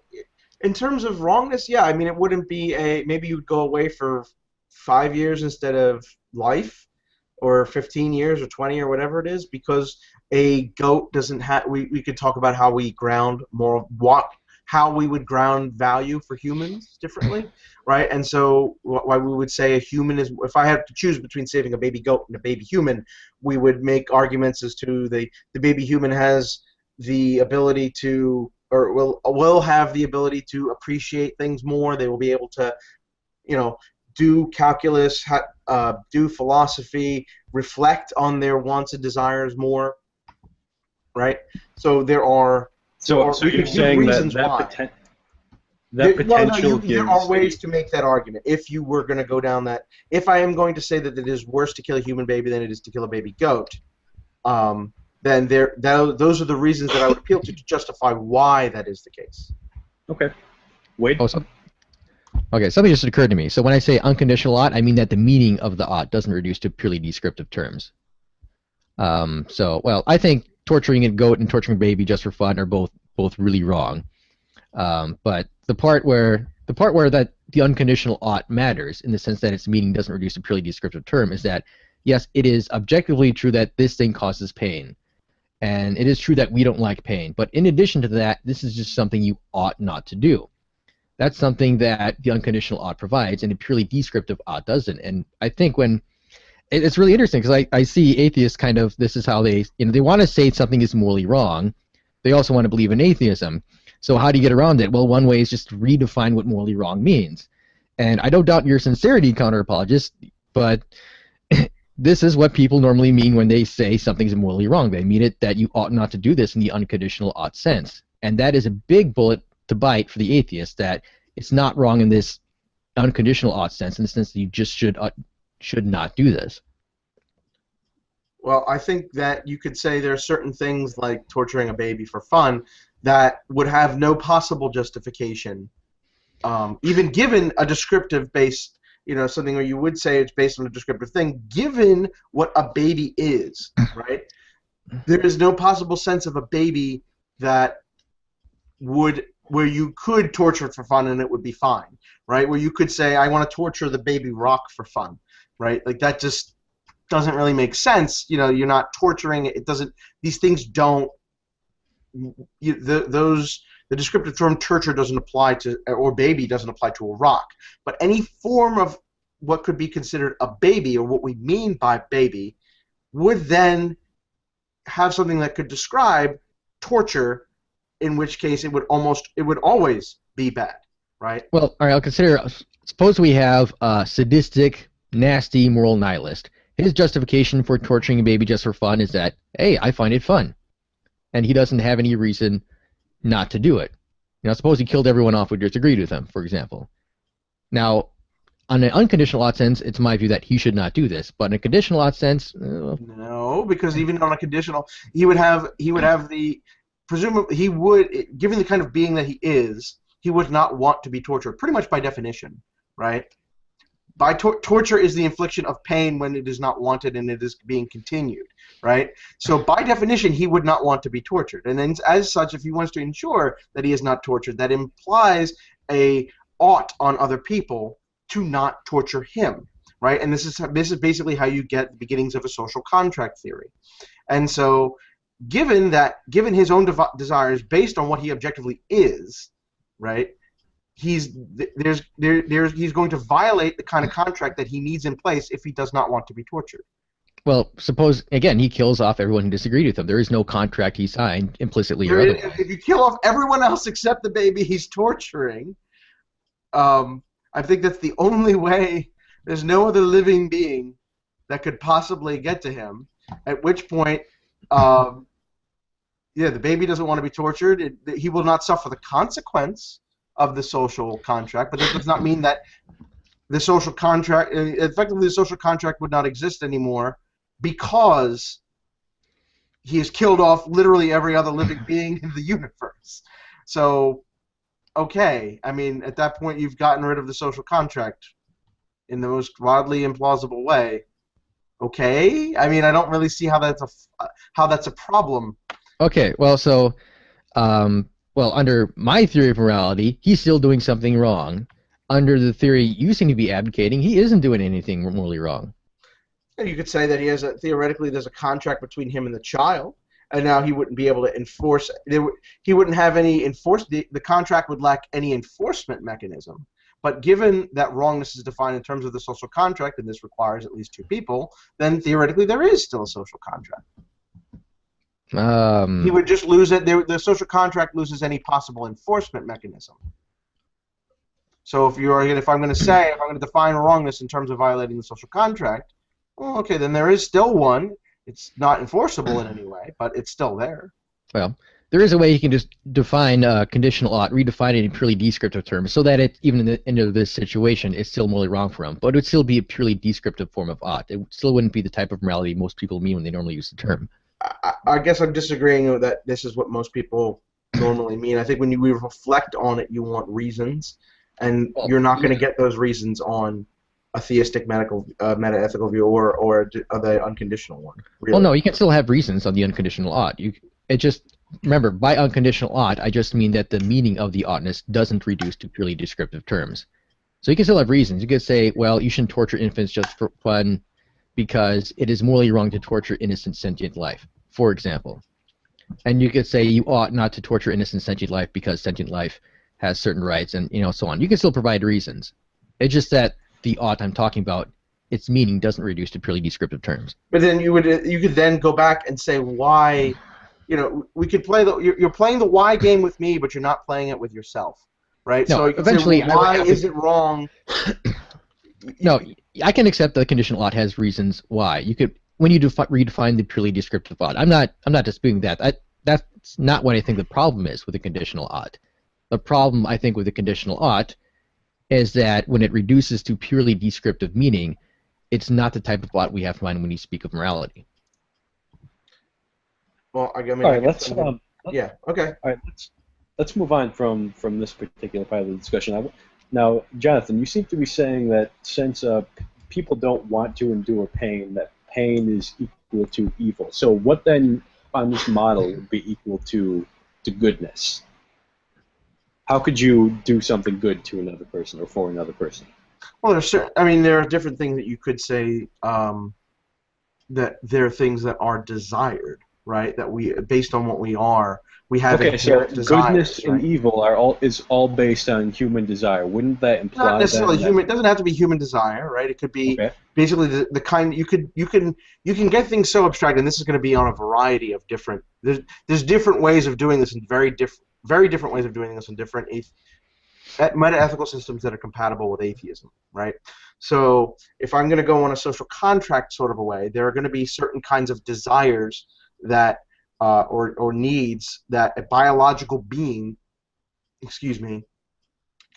in terms of wrongness, yeah. I mean, it wouldn't be maybe you'd go away for 5 years instead of life, or 15 years or 20 or whatever it is, because a goat doesn't have. We could talk about how we ground moral. how we would ground value for humans differently, right? And so why we would say a human is, if I had to choose between saving a baby goat and a baby human, we would make arguments as to the baby human has the ability to, or will have the ability to appreciate things more. They will be able to, do calculus, do philosophy, reflect on their wants and desires more, right? So there are So you're saying that potential gives. There are ways to make that argument. If you were going to go down that, if I am going to say that it is worse to kill a human baby than it is to kill a baby goat, then those are the reasons that I would appeal to justify why that is the case. Okay. Wade? Okay, something just occurred to me. So when I say unconditional ought, I mean that the meaning of the ought doesn't reduce to purely descriptive terms. I think torturing a goat and torturing a baby just for fun are both really wrong. But the part where that the unconditional ought matters, in the sense that its meaning doesn't reduce to purely descriptive term, is that yes, it is objectively true that this thing causes pain, and it is true that we don't like pain. But in addition to that, this is just something you ought not to do. That's something that the unconditional ought provides, and the purely descriptive ought doesn't. And I think it's really interesting, because I see atheists kind of, this is how they want to say something is morally wrong. They also want to believe in atheism. So how do you get around it? Well, one way is just to redefine what morally wrong means. And I don't doubt your sincerity, counter-apologist, but this is what people normally mean when they say something's morally wrong. They mean it that you ought not to do this in the unconditional ought sense. And that is a big bullet to bite for the atheist, that it's not wrong in this unconditional ought sense, in the sense that you just should not do this. Well, I think that you could say there are certain things like torturing a baby for fun that would have no possible justification, even given a descriptive based, something where you would say it's based on a descriptive thing, given what a baby is, right? There is no possible sense of a baby that where you could torture it for fun and it would be fine, right? Where you could say, I want to torture the baby rock for fun, right? Like, that just doesn't really make sense. You're not torturing it. It doesn't. These things don't. The descriptive term torture doesn't apply to, or baby doesn't apply to a rock. But any form of what could be considered a baby, or what we mean by baby, would then have something that could describe torture, in which case it would always be bad, right? Well, all right, I'll consider, suppose we have a sadistic, nasty moral nihilist. His justification for torturing a baby just for fun is that, hey, I find it fun. And he doesn't have any reason not to do it. Suppose he killed everyone off who disagreed with him, for example. Now, on an unconditional ought sense, it's my view that he should not do this. But in a conditional ought sense, no, because even on a conditional, he would have the, presumably he would, given the kind of being that he is, he would not want to be tortured, pretty much by definition, right? By torture is the infliction of pain when it is not wanted and it is being continued, right? So by definition, he would not want to be tortured. And then, as such, if he wants to ensure that he is not tortured, that implies a ought on other people to not torture him, right? And this is basically how you get the beginnings of a social contract theory. And so, given his own desires based on what he objectively is, right? He's going to violate the kind of contract that he needs in place if he does not want to be tortured. Well, suppose, again, he kills off everyone who disagreed with him. There is no contract he signed, implicitly or otherwise. If you kill off everyone else except the baby he's torturing, I think that's the only way. There's no other living being that could possibly get to him, at which point, the baby doesn't want to be tortured. He will not suffer the consequence of the social contract, but that does not mean that the social contract, effectively the social contract would not exist anymore, because he has killed off literally every other living being in the universe. So, okay, I mean, at that point you've gotten rid of the social contract in the most wildly implausible way. Okay, I mean, I don't really see how that's a problem. Okay, well, so, under my theory of morality, he's still doing something wrong. Under the theory you seem to be advocating, he isn't doing anything morally wrong. And you could say that theoretically there's a contract between him and the child, and now he wouldn't be able to enforce. He wouldn't have any the contract would lack any enforcement mechanism. But given that wrongness is defined in terms of the social contract, and this requires at least two people, then theoretically there is still a social contract. He would just lose it. The social contract loses any possible enforcement mechanism. So if I'm going to define wrongness in terms of violating the social contract, well, okay, then there is still one. It's not enforceable in any way, but it's still there. Well, there is a way you can just define conditional ought, redefine it in purely descriptive terms, so that it, even in the end of this situation, it's still morally wrong for him. But it would still be a purely descriptive form of ought. It still wouldn't be the type of morality most people mean when they normally use the term. I guess I'm disagreeing with that. This is what most people normally mean. I think when we reflect on it, you want reasons, and you're not going to get those reasons on a theistic meta-ethical view or the unconditional one. Really. Well, no, you can still have reasons on the unconditional ought. Remember, by unconditional ought, I just mean that the meaning of the oughtness doesn't reduce to purely descriptive terms. So you can still have reasons. You could say, well, you shouldn't torture infants just for fun because it is morally wrong to torture innocent sentient life, for example. And you could say you ought not to torture innocent sentient life because sentient life has certain rights and so on. You can still provide reasons. It's just that the ought I'm talking about, its meaning doesn't reduce to purely descriptive terms. But then you could then go back and say why. We could play you're playing the why game with me, but you're not playing it with yourself, right? No, so you can eventually, say, well, why is it wrong? No, I can accept that the conditional ought has reasons why. You could, when you redefine the purely descriptive ought. I'm not disputing that. That's not what I think the problem is with the conditional ought. The problem I think with the conditional ought is that when it reduces to purely descriptive meaning, it's not the type of ought we have in mind when you speak of morality. Well, I mean, all right, yeah, okay. All right, let's move on from this particular part of the discussion. Now, Jonathan, you seem to be saying that since people don't want to endure pain, that pain is equal to evil. So what then on this model would be equal to goodness? How could you do something good to another person or for another person? Well, there are different things that you could say that there are things that are desired, right? That based on what we are, we have inherent desires. Goodness right? and evil is all based on human desire. Wouldn't that imply not necessarily that human? It doesn't have to be human desire, right? It could be basically the kind you can get things so abstract, and this is going to be on a variety of different. There's different ways of doing this, and very different ways of doing this in different meta-ethical systems that are compatible with atheism, right? So if I'm going to go on a social contract sort of a way, there are going to be certain kinds of desires that or needs that a biological being,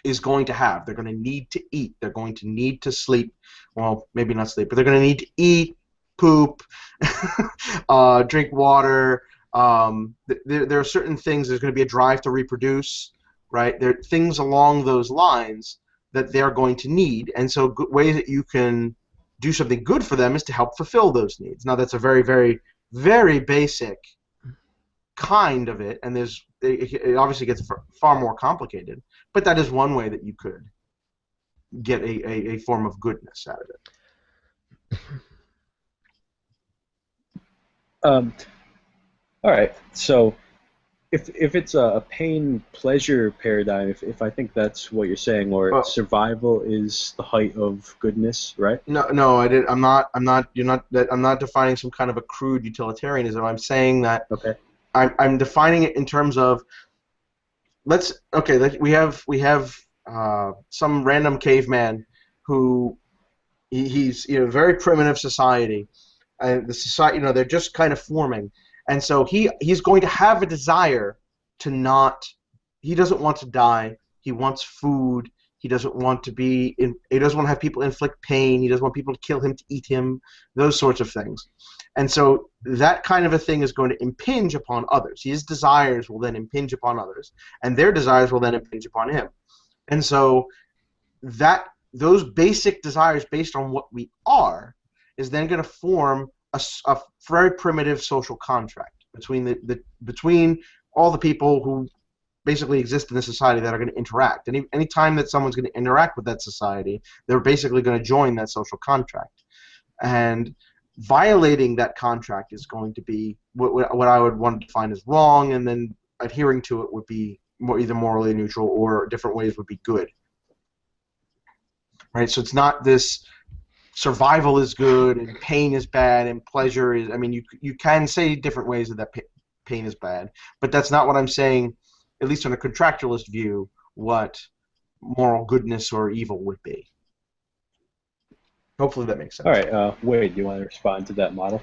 is going to have. They're going to need to eat. They're going to need to sleep. Well, maybe not sleep, but they're going to need to eat, poop, drink water. There are certain things. There's going to be a drive to reproduce, right? There are things along those lines that they're going to need, and so ways that you can do something good for them is to help fulfill those needs. Now, that's a very, very, very basic kind of it, and it obviously gets far more complicated, but that is one way that you could get a form of goodness out of it. All right, so if it's a pain-pleasure paradigm, if I think that's what you're saying, or survival is the height of goodness, right? No, I'm not defining some kind of a crude utilitarianism. I'm saying that I'm defining it in terms of we have some random caveman who he's very primitive society, and the society they're just kind of forming. And so he's going to have a desire to not. He doesn't want to die. He wants food. He doesn't want to be. He doesn't want to have people inflict pain. He doesn't want people to kill him, to eat him. Those sorts of things. And so that kind of a thing is going to impinge upon others. His desires will then impinge upon others, and their desires will then impinge upon him. And so those basic desires, based on what we are, is then going to form a very primitive social contract between all the people who basically exist in the society that are going to interact. And any time that someone's going to interact with that society, they're basically going to join that social contract. And violating that contract is going to be what I would want to define as wrong, and then adhering to it would be either morally neutral or different ways would be good. Right? So it's not this survival is good and pain is bad and pleasure is. I mean, you can say different ways that pain is bad, but that's not what I'm saying. At least on a contractualist view, what moral goodness or evil would be. Hopefully that makes sense. All right, Wade, do you want to respond to that model?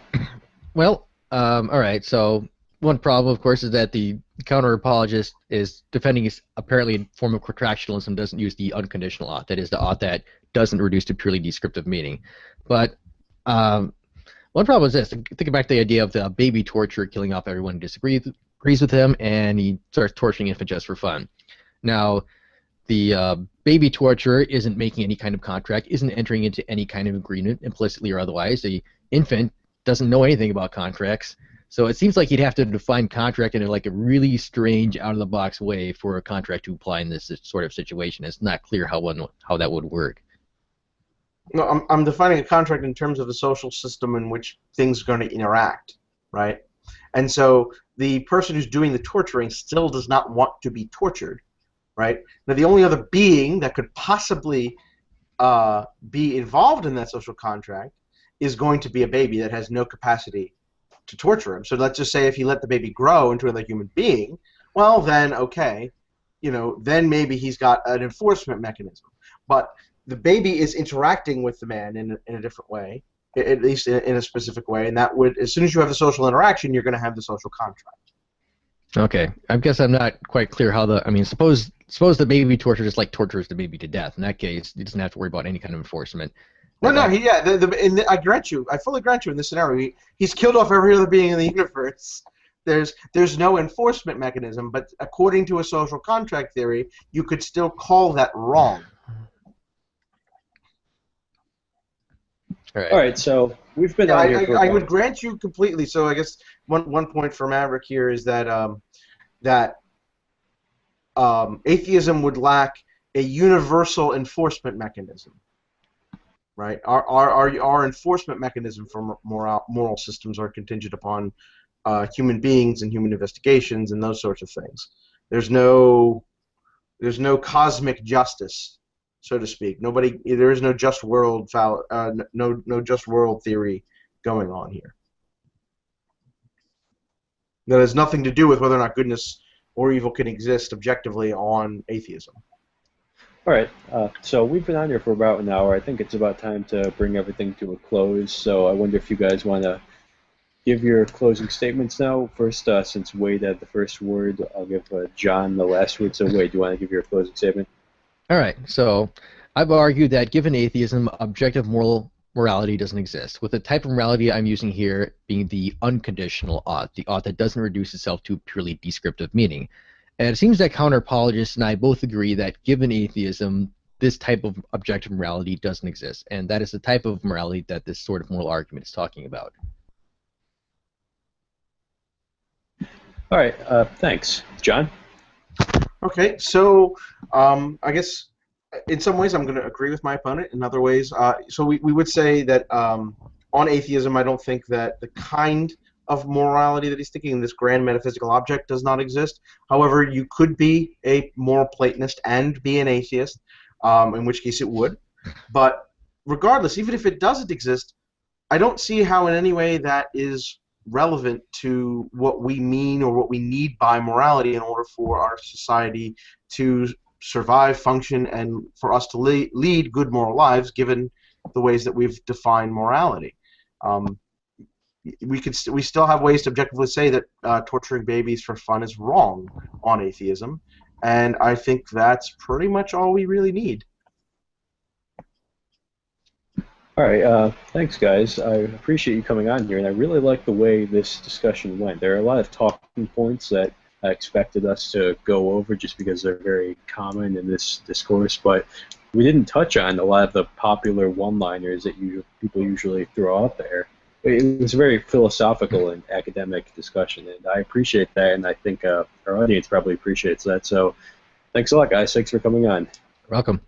Well, all right. So one problem, of course, is that the counter-apologist is defending apparently a form of contractualism doesn't use the unconditional ought, that is, the ought that doesn't reduce to purely descriptive meaning. But one problem is this. Think back to the idea of the baby torture, killing off everyone who disagrees with him, and he starts torturing infant just for fun. Now, the baby torturer isn't making any kind of contract, isn't entering into any kind of agreement, implicitly or otherwise. The infant doesn't know anything about contracts. So it seems like you'd have to define contract in like a really strange, out-of-the-box way for a contract to apply in this sort of situation. It's not clear how that would work. No, I'm defining a contract in terms of the social system in which things are going to interact, right? And so the person who's doing the torturing still does not want to be tortured, right? Now, the only other being that could possibly be involved in that social contract is going to be a baby that has no capacity to torture him. So let's just say if you let the baby grow into another human being, well, then, okay, then maybe he's got an enforcement mechanism. But the baby is interacting with the man in a different way, at least in a specific way, and that would, as soon as you have the social interaction, you're going to have the social contract. Okay, I guess I'm not quite clear how suppose the baby torture just like tortures the baby to death. In that case, he doesn't have to worry about any kind of enforcement. No, I grant you, I fully grant you in this scenario, he's killed off every other being in the universe. There's no enforcement mechanism, but according to a social contract theory, you could still call that wrong. All right, so we've been on here for I would grant you completely. So I guess one point for Maverick here is that atheism would lack a universal enforcement mechanism, right? Our enforcement mechanism for moral systems are contingent upon human beings and human investigations and those sorts of things. There's no cosmic justice, so to speak. There is no just world no just world theory going on here. That has nothing to do with whether or not goodness or evil can exist objectively on atheism. All right, so we've been on here for about an hour. I think it's about time to bring everything to a close. So I wonder if you guys want to give your closing statements now. First, since Wade had the first word, I'll give John the last word. So Wade, do you want to give your closing statement? All right, so I've argued that given atheism, objective morality doesn't exist, with the type of morality I'm using here being the unconditional ought, the ought that doesn't reduce itself to purely descriptive meaning. And it seems that counter-apologists and I both agree that given atheism, this type of objective morality doesn't exist, and that is the type of morality that this sort of moral argument is talking about. All right, thanks. John? Okay, so I guess in some ways I'm going to agree with my opponent. In other ways, so we would say that on atheism, I don't think that the kind of morality that he's thinking in this grand metaphysical object does not exist. However, you could be a moral Platonist and be an atheist, in which case it would. But regardless, even if it doesn't exist, I don't see how in any way that is relevant to what we mean or what we need by morality in order for our society to survive, function, and for us to lead good moral lives given the ways that we've defined morality. We still have ways to objectively say that torturing babies for fun is wrong on atheism, and I think that's pretty much all we really need. All right, thanks, guys. I appreciate you coming on here, and I really like the way this discussion went. There are a lot of talking points that I expected us to go over just because they're very common in this discourse, but we didn't touch on a lot of the popular one-liners that people usually throw out there. It was a very philosophical and academic discussion, and I appreciate that, and I think our audience probably appreciates that. So thanks a lot, guys. Thanks for coming on. You're welcome.